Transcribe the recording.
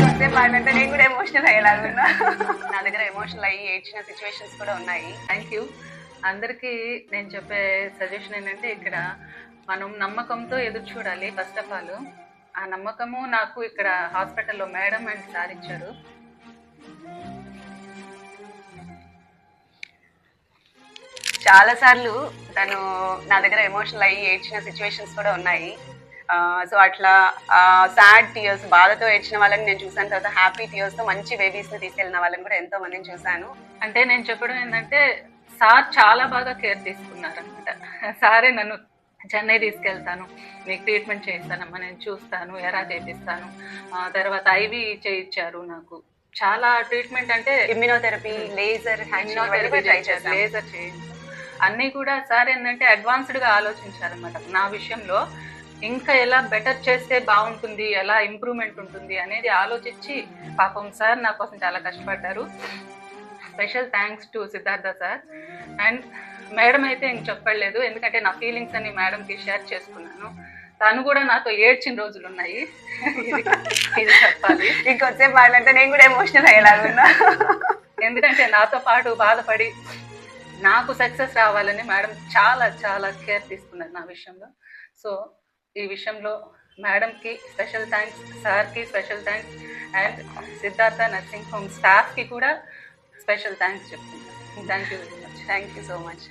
కొంచెం మాట్లాడితే నేను కూడా ఎమోషనల్ అయ్యేలాగున్నా. నా దగ్గర ఎమోషనల్ అయ్యి ఏడ్చిన సిచ్యువేషన్స్ కూడా ఉన్నాయి. Thank you. అందరికీ నేను చెప్పే సజెషన్ ఏంటంటే, ఇక్కడ మనం నమ్మకంతో ఎదురు చూడాలి. ఫస్ట్ ఆఫ్ ఆల్ ఆ నమ్మకము నాకు ఇక్కడ హాస్పిటల్లో మేడం అండ్ సార్ ఇచ్చారు. చాలా సార్లు తను నా దగ్గర ఎమోషనల్ అయ్యి ఏడ్చిన సిచ్యువేషన్స్ కూడా ఉన్నాయి. సో అట్లా సాడ్ టీయర్స్, బాధతో ఏడ్చిన వాళ్ళని నేను చూసాను. తర్వాత హ్యాపీ టీయర్స్తో మంచి బేబీస్ని తీసుకెళ్ళిన వాళ్ళని కూడా ఎంతో మందిని చూశాను. అంటే నేను చెప్పడం ఏంటంటే, సార్ చాలా బాగా కేర్ తీసుకున్నారనమాట. సారే నన్ను చెన్నై తీసుకెళ్తాను, నీకు ట్రీట్మెంట్ చేయిస్తానమ్మా, నేను చూస్తాను, ఎరా చేపిస్తాను. తర్వాత ఐవి చేయించారు నాకు. చాలా ట్రీట్మెంట్ అంటే ఇమ్యూనోథెరపీ, లేజర్ లేజర్ చేయించారు. అన్నీ కూడా సార్ ఏంటంటే అడ్వాన్స్డ్గా ఆలోచించారనమాట నా విషయంలో. ఇంకా ఎలా బెటర్ చేస్తే బాగుంటుంది, ఎలా ఇంప్రూవ్మెంట్ ఉంటుంది అనేది ఆలోచించి పాపం సార్ నా కోసం చాలా కష్టపడ్డారు. Special thanks to Siddhartha sir. And madam అయితే ఇంక చెప్పలేదు, ఎందుకంటే నా ఫీలింగ్స్ అన్ని మేడంకి షేర్ చేసుకున్నాను. తను కూడా నాతో ఏడ్చిన రోజులు ఉన్నాయి. ఇది చెప్పాలి. ఇంకొచ్చేపు మాట్లాడితే నేను కూడా ఎమోషనల్ అయ్యేలాగున్నా. ఎందుకంటే నాతో పాటు బాధపడి నాకు సక్సెస్ రావాలని మేడం చాలా చాలా కేర్ తీసుకున్నారు నా విషయంలో. సో ఈ విషయంలో మేడంకి స్పెషల్ థ్యాంక్స్, సార్కి special thanks, and Siddhartha nursing home స్టాఫ్కి కూడా స్పెషల్ థ్యాంక్స్ చెప్తున్నాను. Thank you very much. Thank you so much.